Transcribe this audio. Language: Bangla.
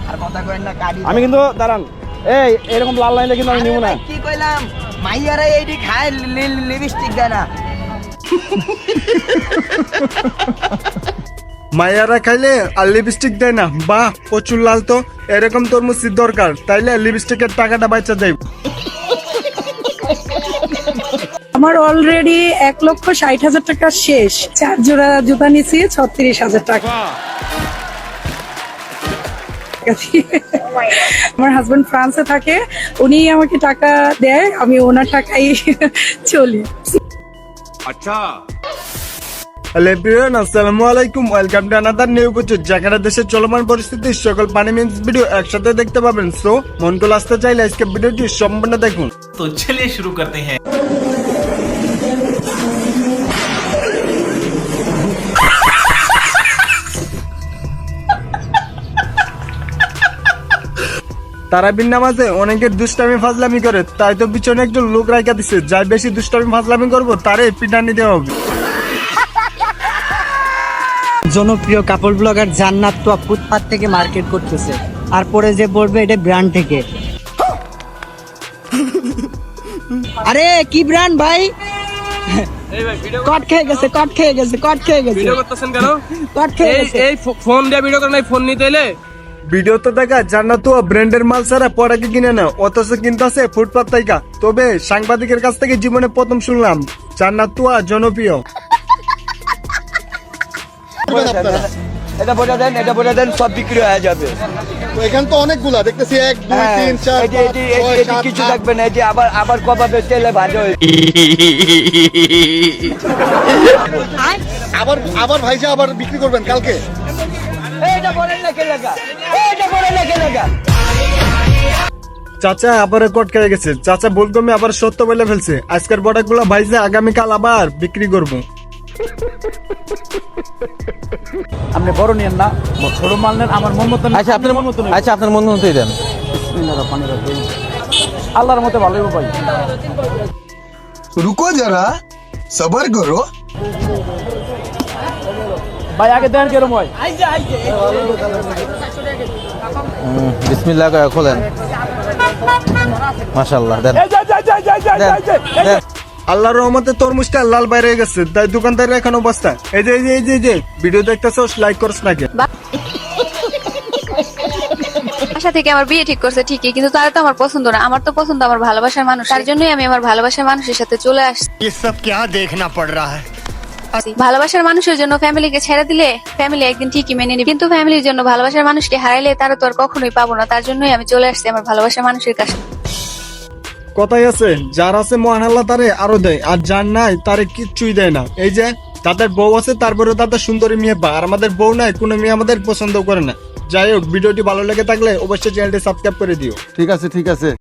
আর কথা কইেন না কাটি আমি কিন্তু দাঁড়ান এই এরকম লাল লাইন কিন্তু আমি নিব না। কি কইলাম মাইয়ারা এইডি খায় লিপস্টিক দেয় না। মায়ারা খাইলে আর লিপস্টিক দেয় না? বাহ প্রচুর লাল তো, এরকম তরমুজ দরকার, তাইলে লিপস্টিকের টাকাটা বাঁচা যায়। আমার অলরেডি 1,60,000 টাকা শেষ। 4 জোড়া জুতা নিছি 36,000 টাকা। আমার হাজবেন্ড ফ্রান্সে থাকে, উনি আমাকে টাকা দেয়, আমি ওনার টাকাই চলি। হ্যালো এভরিওয়ান, আসসালামু আলাইকুম, welcome to another new video. যেখানে দেশের চলমান পরিস্থিতি সকল পানি মিক্স ভিডিও একসাথে দেখতে পাবেন। সো মন করে আসতে চাইলে আজকে ভিডিওটি সম্পূর্ণ দেখুন। तो चलिए शुरू करते हैं। তারাবির নামাজে অনেকের দুষ্টামি ফাজলামি করে, তাই তো পিছনে একজন লোক রাইখা দিছে, যাই বেশি দুষ্টামি ফাজলামি করবো তারে পিটানি দেওয়া হবে। জনপ্রিয় কাপড় ব্লগার জান্নাত তো ফুটপাত থেকে মার্কেট করতেছে, আর পরে যে বলবে এটা ব্র্যান্ড থেকে। আরে কি ব্র্যান্ড ভাই? কট খেয়ে গেছে, কট খেয়ে গেছে, কট খেয়ে গেছে। ভিডিও করতেছেন কেন? কট খেয়ে গেছে। এই ফোন দিয়ে ভিডিও করেন, ফোন নিতে এলে ভিডিও তো দেখা জান্নাত ব্র্যান্ডের মাল ছাড়া পড়াকে কিনে না, অথচ কিনতেছে ফুটপাত থেকে। তবে সাংবাদিকের কাছ থেকে জীবনে প্রথম শুনলাম জান্নাত জনপ্রিয়। এটা বলে দেন সব বিক্রি হয়ে যাবে। তো এখানে তো অনেকগুলা দেখতেছি, 1 2 3 4 5 6 কিছু থাকবে না, এটি আবার কবাবে তেলে ভাজা হয়ে আবার ভাইজা আবার বিক্রি করবেন কালকে। এইটা বলেন না কে লাগা, এইটা বলেন না কে লাগা। চাচা আবার কট খেয়ে গেছে। চাচা বলতো আমি আবার সত্য বলে ফেলছে। আজকের প্রোডাক্ট গুলো ভাইজা আগামীকাল আবার বিক্রি করবো। আপনি বড় নিয়েন না, ছোট মাল নেন। আমার মন মতো আচ্ছা আপনার মন মতোই দেন। আল্লাহর মতে ভালোই ভাই। রুকো যারা, সবার করো। ভাই আগে দেন কেরম হয়। বিসমিল্লাহ করে খোলেন। মাশাআল্লাহ দেন। দেন। আল্লাহর রহমতে তরমুজটা লাল বাইরে গেছে, তাই দোকানদারের এখন অবস্থা। এই যে ভিডিও দেখতেছ, লাইক করছ নাকি? বাসা থেকে আমার বিয়ে ঠিক করছে ঠিকই, কিন্তু তারা তো আমার পছন্দ না। আমার তো পছন্দ আমার ভালোবাসার মানুষ, তার জন্যই আমি আমার ভালোবাসার মানুষের সাথে চলে আসছি। ভালোবাসার মানুষের জন্য ফ্যামিলিকে ছেড়ে দিলে ফ্যামিলি একদিন ঠিকই মেনে নিবে, কিন্তু ফ্যামিলির জন্য ভালোবাসার মানুষকে হারাইলে তারা তো আর কখনোই পাবো না। তার জন্যই আমি চলে আসছি আমার ভালোবাসার মানুষের কাছে। কথাই আছে, যার আছে মহান আল্লাহ তারে আরো দেয়, আর যার নাই তারে কিচ্ছুই দেয় না। এই যে তাদের বউ আছে, তারপরে তাদের সুন্দরী মেয়ে পা, আর আমাদের বউ নাই, কোনো মেয়ে আমাদের পছন্দ করে না। যাই হোক, ভিডিওটি ভালো লেগে থাকলে অবশ্যই চ্যানেলটি সাবস্ক্রাইব করে দিও। ঠিক আছে।